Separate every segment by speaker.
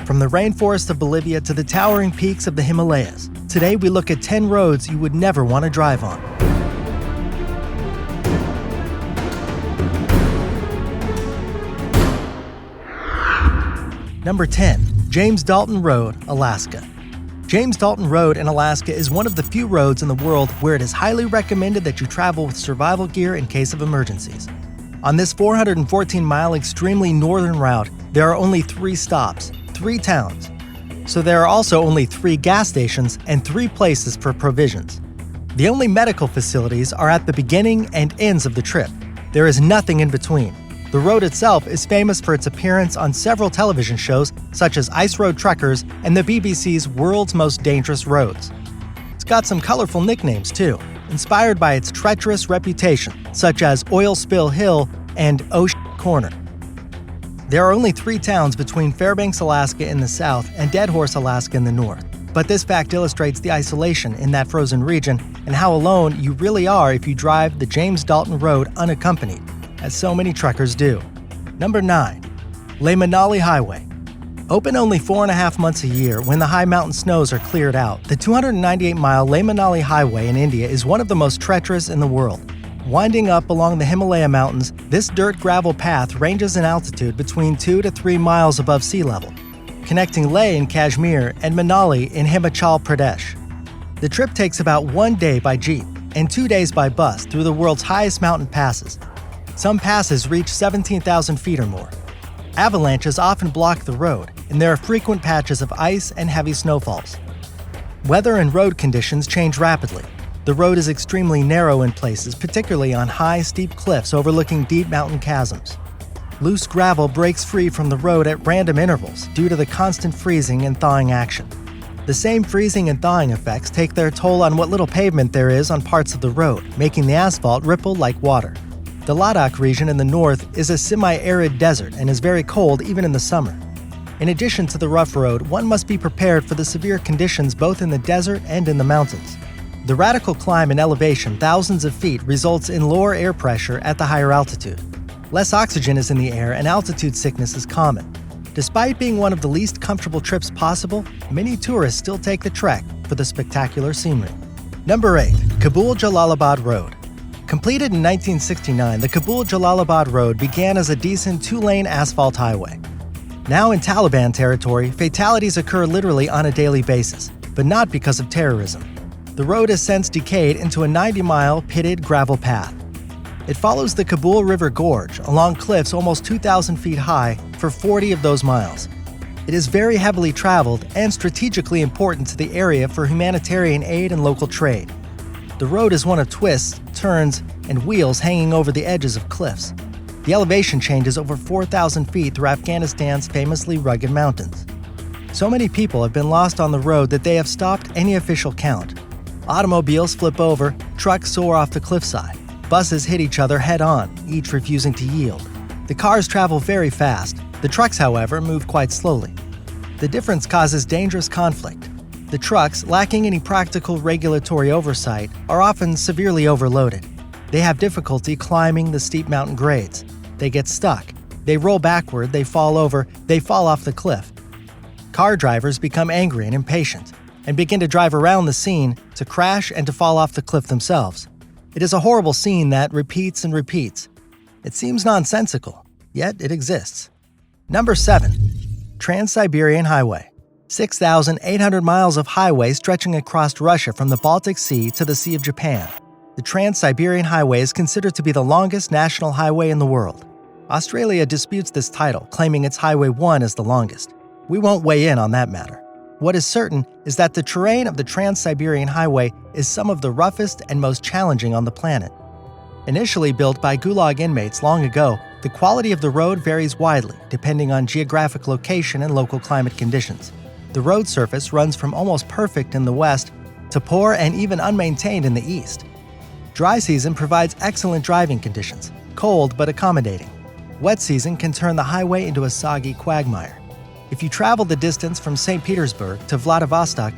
Speaker 1: From the rainforest of Bolivia to the towering peaks of the Himalayas, today we look at 10 roads you would never want to drive on. Number 10. James Dalton Road, Alaska. James Dalton Road in Alaska is one of the few roads in the world where it is highly recommended that you travel with survival gear in case of emergencies. On this 414-mile extremely northern route, there are only 3 stops, 3 towns. So there are also only 3 gas stations and 3 places for provisions. The only medical facilities are at the beginning and ends of the trip. There is nothing in between. The road itself is famous for its appearance on several television shows such as Ice Road Truckers and the BBC's World's Most Dangerous Roads. It's got some colorful nicknames too, inspired by its treacherous reputation, such as Oil Spill Hill and Oh Corner. There are only 3 towns between Fairbanks, Alaska in the south and Dead Horse, Alaska in the north. But this fact illustrates the isolation in that frozen region and how alone you really are if you drive the James Dalton Road unaccompanied, as so many truckers do. Number 9. Leh-Manali Highway. Open only 4.5 months a year when the high mountain snows are cleared out, the 298-mile Leh-Manali Highway in India is one of the most treacherous in the world. Winding up along the Himalaya mountains, this dirt gravel path ranges in altitude between 2 to 3 miles above sea level, connecting Leh in Kashmir and Manali in Himachal Pradesh. The trip takes about 1 day by jeep and 2 days by bus through the world's highest mountain passes. Some passes reach 17,000 feet or more. Avalanches often block the road, and there are frequent patches of ice and heavy snowfalls. Weather and road conditions change rapidly. The road is extremely narrow in places, particularly on high, steep cliffs overlooking deep mountain chasms. Loose gravel breaks free from the road at random intervals due to the constant freezing and thawing action. The same freezing and thawing effects take their toll on what little pavement there is on parts of the road, making the asphalt ripple like water. The Ladakh region in the north is a semi-arid desert and is very cold even in the summer. In addition to the rough road, one must be prepared for the severe conditions both in the desert and in the mountains. The radical climb in elevation thousands of feet results in lower air pressure at the higher altitude. Less oxygen is in the air and altitude sickness is common. Despite being one of the least comfortable trips possible, many tourists still take the trek for the spectacular scenery. Number 8. KABUL-JALALABAD Road. Completed in 1969, the KABUL-JALALABAD Road began as a decent 2-lane asphalt highway. Now in Taliban territory, fatalities occur literally on a daily basis, but not because of terrorism. The road has since decayed into a 90-mile pitted gravel path. It follows the Kabul River Gorge along cliffs almost 2,000 feet high for 40 of those miles. It is very heavily traveled and strategically important to the area for humanitarian aid and local trade. The road is one of twists, turns, and wheels hanging over the edges of cliffs. The elevation changes over 4,000 feet through Afghanistan's famously rugged mountains. So many people have been lost on the road that they have stopped any official count. Automobiles flip over, trucks soar off the cliffside, buses hit each other head-on, each refusing to yield. The cars travel very fast. The trucks, however, move quite slowly. The difference causes dangerous conflict. The trucks, lacking any practical regulatory oversight, are often severely overloaded. They have difficulty climbing the steep mountain grades. They get stuck. They roll backward, they fall over, they fall off the cliff. Car drivers become angry and impatient and begin to drive around the scene to crash and to fall off the cliff themselves. It is a horrible scene that repeats and repeats. It seems nonsensical, yet it exists. Number 7. Trans-Siberian Highway. 6,800 miles of highway stretching across Russia from the Baltic Sea to the Sea of Japan. The Trans-Siberian Highway is considered to be the longest national highway in the world. Australia disputes this title, claiming its Highway 1 is the longest. We won't weigh in on that matter. What is certain is that the terrain of the Trans-Siberian Highway is some of the roughest and most challenging on the planet. Initially built by Gulag inmates long ago, the quality of the road varies widely depending on geographic location and local climate conditions. The road surface runs from almost perfect in the west to poor and even unmaintained in the east. Dry season provides excellent driving conditions, cold but accommodating. Wet season can turn the highway into a soggy quagmire. If you travel the distance from St. Petersburg to Vladivostok,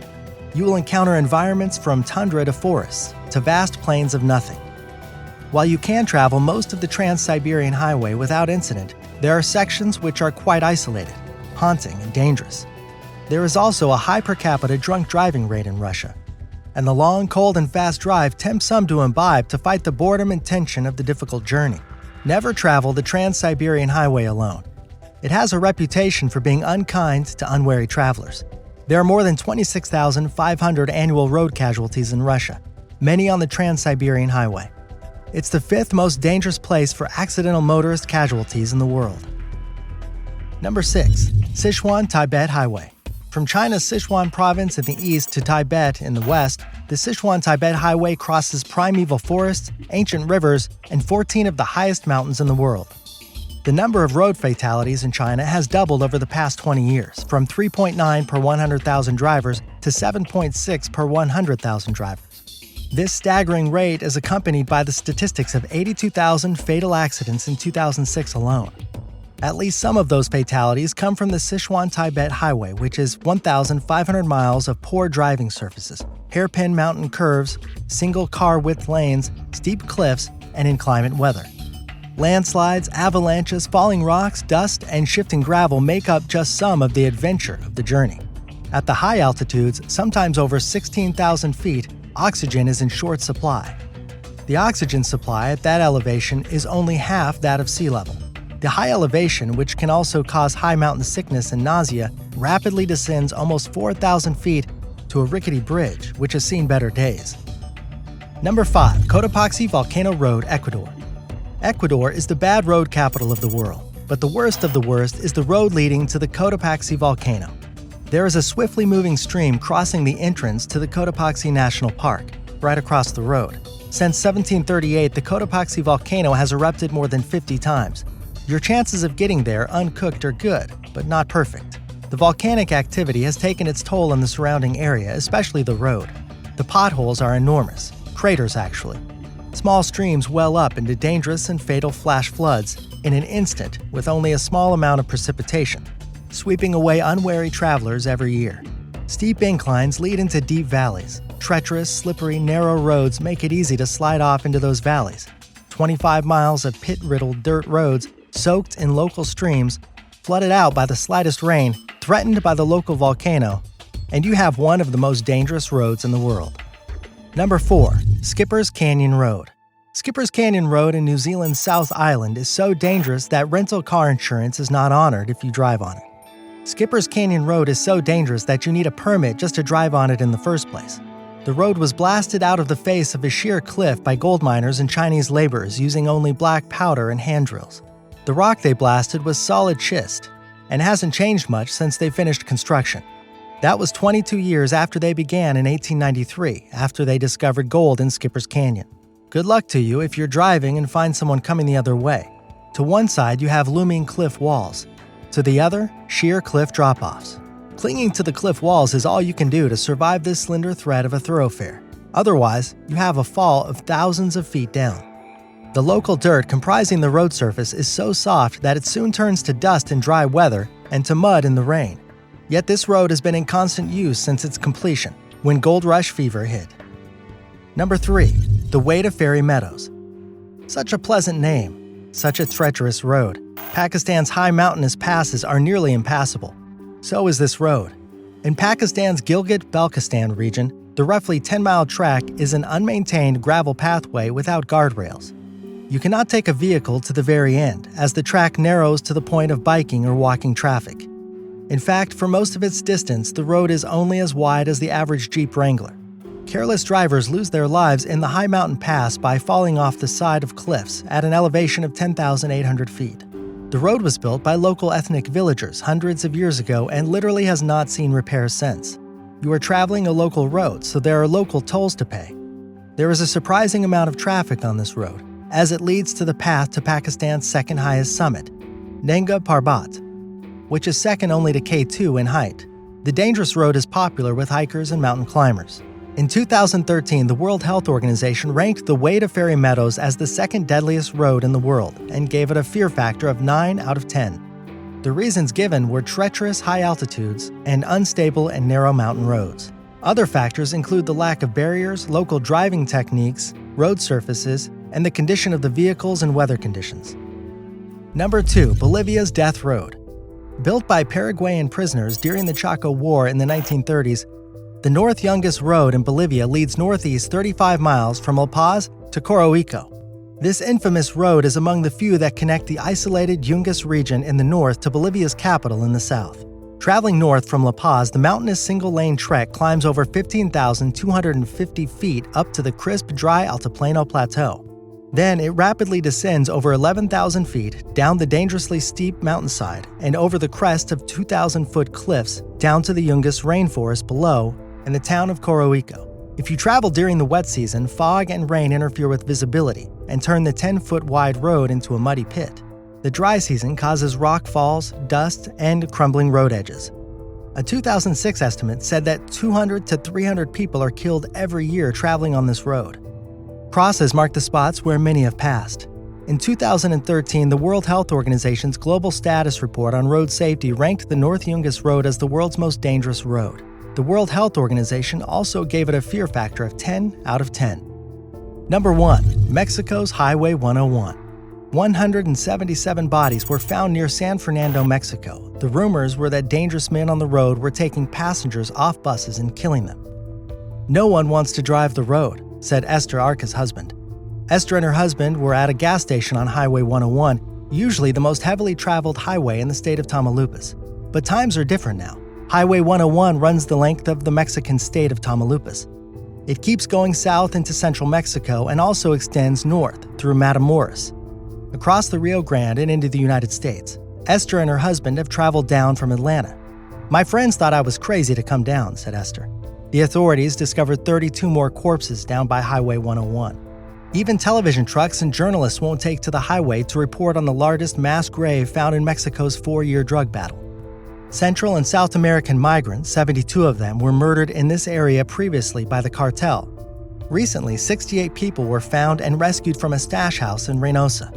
Speaker 1: you will encounter environments from tundra to forests to vast plains of nothing. While you can travel most of the Trans-Siberian Highway without incident, there are sections which are quite isolated, haunting, and dangerous. There is also a high per capita drunk driving rate in Russia. And the long, cold, and fast drive tempts some to imbibe to fight the boredom and tension of the difficult journey. Never travel the Trans-Siberian Highway alone. It has a reputation for being unkind to unwary travelers. There are more than 26,500 annual road casualties in Russia, many on the Trans-Siberian Highway. It's the fifth most dangerous place for accidental motorist casualties in the world. Number 6. Sichuan-Tibet Highway. From China's Sichuan province in the east to Tibet in the west, the Sichuan-Tibet Highway crosses primeval forests, ancient rivers, and 14 of the highest mountains in the world. The number of road fatalities in China has doubled over the past 20 years, from 3.9 per 100,000 drivers to 7.6 per 100,000 drivers. This staggering rate is accompanied by the statistics of 82,000 fatal accidents in 2006 alone. At least some of those fatalities come from the Sichuan-Tibet Highway, which is 1,500 miles of poor driving surfaces, hairpin mountain curves, single car width lanes, steep cliffs, and inclement weather. Landslides, avalanches, falling rocks, dust, and shifting gravel make up just some of the adventure of the journey. At the high altitudes, sometimes over 16,000 feet, oxygen is in short supply. The oxygen supply at that elevation is only half that of sea level. The high elevation, which can also cause high mountain sickness and nausea, rapidly descends almost 4,000 feet to a rickety bridge, which has seen better days. Number 5. COTOPAXI Volcano Road, Ecuador. Ecuador is the bad road capital of the world, but the worst of the worst is the road leading to the Cotopaxi volcano. There is a swiftly moving stream crossing the entrance to the Cotopaxi National Park, right across the road. Since 1738, the Cotopaxi volcano has erupted more than 50 times. Your chances of getting there uncooked are good, but not perfect. The volcanic activity has taken its toll on the surrounding area, especially the road. The potholes are enormous, craters actually. Small streams well up into dangerous and fatal flash floods in an instant with only a small amount of precipitation, sweeping away unwary travelers every year. Steep inclines lead into deep valleys. Treacherous, slippery, narrow roads make it easy to slide off into those valleys. 25 miles of pit-riddled dirt roads soaked in local streams, flooded out by the slightest rain, threatened by the local volcano, and you have one of the most dangerous roads in the world. Number 4. Skipper's Canyon Road. Skipper's Canyon Road in New Zealand's South Island is so dangerous that rental car insurance is not honored if you drive on it. Skipper's Canyon Road is so dangerous that you need a permit just to drive on it in the first place. The road was blasted out of the face of a sheer cliff by gold miners and Chinese laborers using only black powder and hand drills. The rock they blasted was solid schist, and hasn't changed much since they finished construction. That was 22 years after they began in 1893, after they discovered gold in Skipper's Canyon. Good luck to you if you're driving and find someone coming the other way. To one side, you have looming cliff walls. To the other, sheer cliff drop-offs. Clinging to the cliff walls is all you can do to survive this slender thread of a thoroughfare. Otherwise, you have a fall of thousands of feet down. The local dirt comprising the road surface is so soft that it soon turns to dust in dry weather and to mud in the rain. Yet this road has been in constant use since its completion, when gold rush fever hit. Number 3. The Way to Fairy Meadows. Such a pleasant name, such a treacherous road. Pakistan's high mountainous passes are nearly impassable. So is this road. In Pakistan's Gilgit-Baltistan region, the roughly 10-mile track is an unmaintained gravel pathway without guardrails. You cannot take a vehicle to the very end, as the track narrows to the point of biking or walking traffic. In fact, for most of its distance, the road is only as wide as the average Jeep Wrangler. Careless drivers lose their lives in the high mountain pass by falling off the side of cliffs at an elevation of 10,800 feet. The road was built by local ethnic villagers hundreds of years ago and literally has not seen repairs since. You are traveling a local road, so there are local tolls to pay. There is a surprising amount of traffic on this road, as it leads to the path to Pakistan's second highest summit, Nanga Parbat, which is second only to K2 in height. The dangerous road is popular with hikers and mountain climbers. In 2013, the World Health Organization ranked the Way to Fairy Meadows as the second deadliest road in the world and gave it a fear factor of 9 out of 10. The reasons given were treacherous high altitudes and unstable and narrow mountain roads. Other factors include the lack of barriers, local driving techniques, road surfaces, and the condition of the vehicles and weather conditions. Number 2. Bolivia's Death Road. Built by Paraguayan prisoners during the Chaco War in the 1930s, the North Yungas Road in Bolivia leads northeast 35 miles from La Paz to Coroico. This infamous road is among the few that connect the isolated Yungas region in the north to Bolivia's capital in the south. Traveling north from La Paz, the mountainous single-lane trek climbs over 15,250 feet up to the crisp, dry Altiplano Plateau. Then it rapidly descends over 11,000 feet down the dangerously steep mountainside and over the crest of 2,000-foot cliffs down to the Yungas rainforest below and the town of Coroico. If you travel during the wet season, fog and rain interfere with visibility and turn the 10-foot wide road into a muddy pit. The dry season causes rock falls, dust, and crumbling road edges. A 2006 estimate said that 200 to 300 people are killed every year traveling on this road. Crosses mark the spots where many have passed. In 2013, the World Health Organization's Global Status Report on Road Safety ranked the North Yungas Road as the world's most dangerous road. The World Health Organization also gave it a fear factor of 10 out of 10. Number 1. Mexico's Highway 101. 177 bodies were found near San Fernando, Mexico. The rumors were that dangerous men on the road were taking passengers off buses and killing them. "No one wants to drive the road," said Esther Arca's husband. Esther and her husband were at a gas station on Highway 101, usually the most heavily traveled highway in the state of Tamaulipas. But times are different now. Highway 101 runs the length of the Mexican state of Tamaulipas. It keeps going south into central Mexico and also extends north through Matamoros, across the Rio Grande and into the United States. Esther and her husband have traveled down from Atlanta. "My friends thought I was crazy to come down," said Esther. The authorities discovered 32 more corpses down by Highway 101. Even television trucks and journalists won't take to the highway to report on the largest mass grave found in Mexico's 4-year drug battle. Central and South American migrants, 72 of them, were murdered in this area previously by the cartel. Recently, 68 people were found and rescued from a stash house in Reynosa.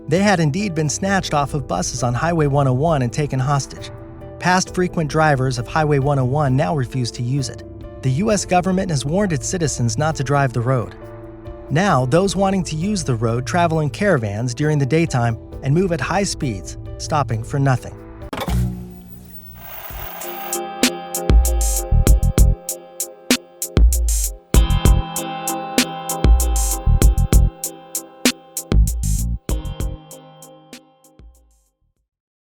Speaker 1: They had indeed been snatched off of buses on Highway 101 and taken hostage. Past frequent drivers of Highway 101 now refuse to use it. The U.S. government has warned its citizens not to drive the road. Now, those wanting to use the road travel in caravans during the daytime and move at high speeds, stopping for nothing.